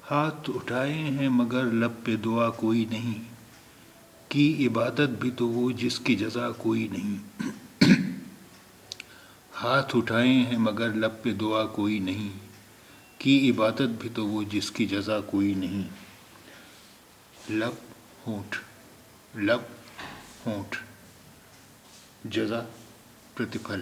ہاتھ اٹھائے ہیں مگر لب پہ دعا کوئی نہیں، کی عبادت بھی تو وہ جس کی جزا کوئی نہیں۔ ہاتھ اٹھائے ہیں مگر لب پہ دعا کوئی نہیں، کی عبادت بھی تو وہ جس کی جزا کوئی نہیں۔ لب ہونٹ، لب ہونٹ، جزا پرتیپھل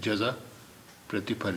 جزا پرتیپھل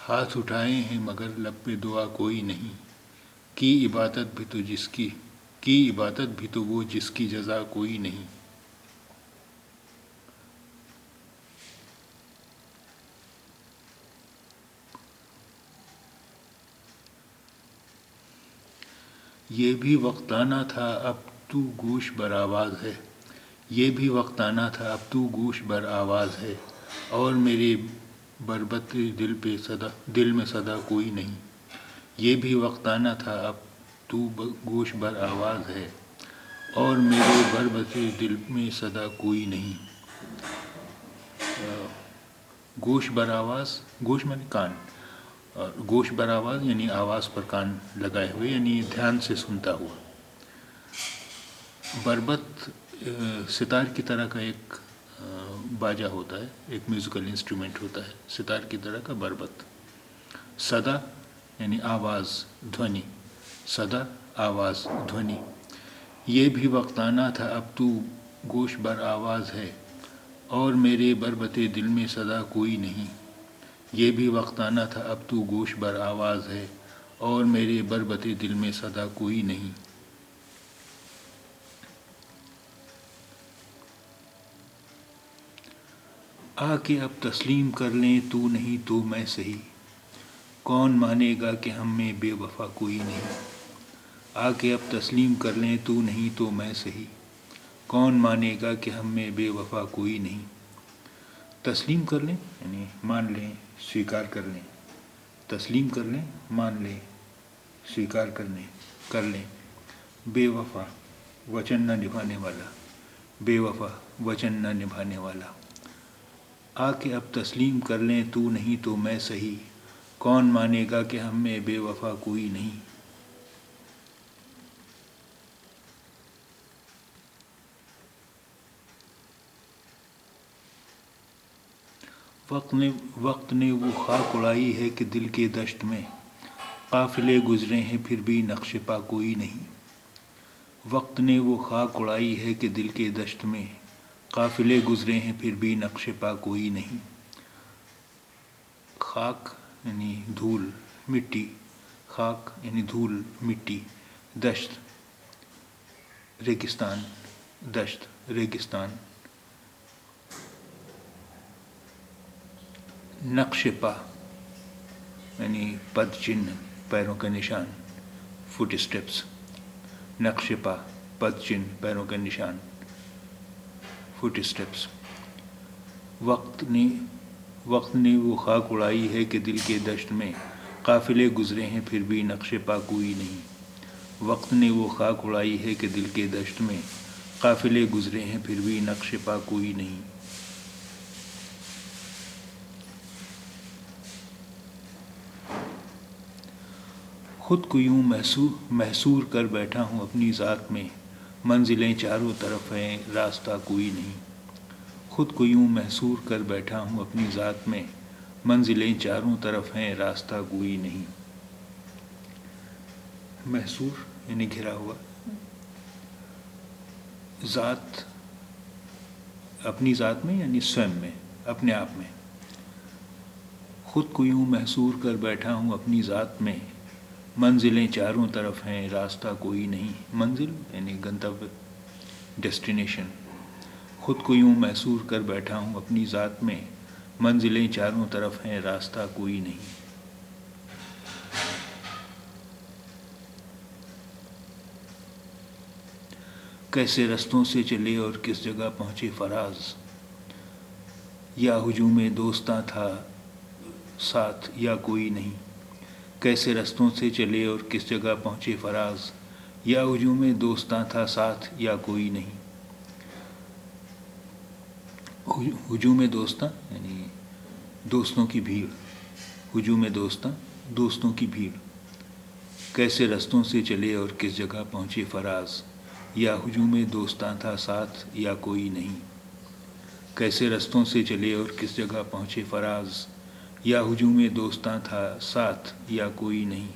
ہاتھ اٹھائے ہیں مگر لب پہ دعا کوئی نہیں، کی عبادت بھی تو وہ جس کی جزا کوئی نہیں۔ یہ بھی وقت آنا تھا اب تو گوش بر آواز ہے، یہ بھی وقت آنا تھا اب تو گوش بر آواز ہے، اور میرے بربط دل میں صدا کوئی نہیں۔ یہ بھی وقت آنا تھا اب تو گوش بر آواز ہے، اور میرے بربط دل میں صدا کوئی نہیں۔ گوش بر آواز، گوش میں کان، اور گوش بر آواز یعنی آواز پر کان لگائے ہوئے، یعنی دھیان سے سنتا ہوا۔ بربط ستار کی طرح کا ایک باجا ہوتا ہے، ایک میوزیکل انسٹرومنٹ ہوتا ہے ستار کی طرح کا بربط۔ صدا یعنی آواز، دھونی، صدا آواز، دھونی۔ یہ بھی وقت آنا تھا اب تو گوش بر آواز ہے، اور میرے بربط دل میں صدا کوئی نہیں۔ یہ بھی وقت آنا تھا اب تو گوش بر آواز ہے، اور میرے بربط دل میں صدا کوئی نہیں۔ آ کے اب تسلیم کر لیں تو نہیں تو میں سہی، کون مانے گا کہ ہم میں بے وفا کوئی نہیں۔ آ کے اب تسلیم کر لیں تو نہیں تو میں سہی، کون مانے گا کہ ہم میں بے وفا کوئی نہیں۔ تسلیم کر لیں یعنی مان لیں، سویکار کر لیں۔ تسلیم کر لیں، مان لیں، سویکار کر لیں۔ بے وفا، وچن نہ نبھانے والا، بے وفا، وچن نہ نبھانے والا۔ آ کے اب تسلیم کر لیں تو نہیں تو میں سہی، کون مانے گا کہ ہم میں بے وفا کوئی نہیں۔ وقت نے وہ خاک اڑائی ہے کہ دل کے دشت میں، قافلے گزرے ہیں پھر بھی نقش پا کوئی نہیں۔ وقت نے وہ خاک اڑائی ہے کہ دل کے دشت میں، قافلے گزرے ہیں پھر بھی نقش پا کوئی نہیں۔ خاک یعنی دھول، مٹی، خاک یعنی دھول، مٹی، دشت ریگستان، دشت ریگستان۔ نقش پا یعنی پد چنہ، پیروں کا نشان، فٹ اسٹیپس۔ نقش پا، پد چنہ، پیروں کا نشان، فٹ اسٹیپس۔ وقت نے وہ خاک اڑائی ہے کہ دل کے دشت میں، قافلے گزرے ہیں پھر بھی نقش پا کوئی نہیں۔ وقت نے وہ خاک اڑائی ہے کہ دل کے دشت میں، قافلے گزرے ہیں پھر بھی نقش پا کوئی نہیں۔ خود کو یوں محصور کر بیٹھا ہوں اپنی ذات میں، منزلیں چاروں طرف ہیں راستہ کوئی نہیں۔ خود کو یوں محصور کر بیٹھا ہوں اپنی ذات میں، منزلیں چاروں طرف ہیں راستہ کوئی نہیں۔ محصور یعنی گھرا ہوا، ذات اپنی ذات میں یعنی سویم میں، اپنے آپ میں۔ خود کو یوں محصور کر بیٹھا ہوں اپنی ذات میں، منزلیں چاروں طرف ہیں راستہ کوئی نہیں۔ منزل یعنی گنتویہ، ڈیسٹینیشن۔ خود کو یوں محصور کر بیٹھا ہوں اپنی ذات میں، منزلیں چاروں طرف ہیں راستہ کوئی نہیں۔ کیسے رستوں سے چلے اور کس جگہ پہنچے فراز، یا ہجوم دوستاں تھا ساتھ یا کوئی نہیں۔ کیسے رستوں سے چلے اور کس جگہ پہنچے فراز، یا ہجوم دوستاں تھا ساتھ یا کوئی نہیں۔ ہجوم دوستاں یعنی دوستوں کی بھیڑ، ہجوم دوستاں دوستوں کی بھیڑ، کیسے رستوں سے چلے اور کس جگہ پہنچے فراز، یا ہجوم دوستاں تھا ساتھ یا کوئی نہیں، کیسے رستوں سے چلے اور کس جگہ پہنچے فراز، یا ہجوم دوستاں تھا ساتھ یا کوئی نہیں۔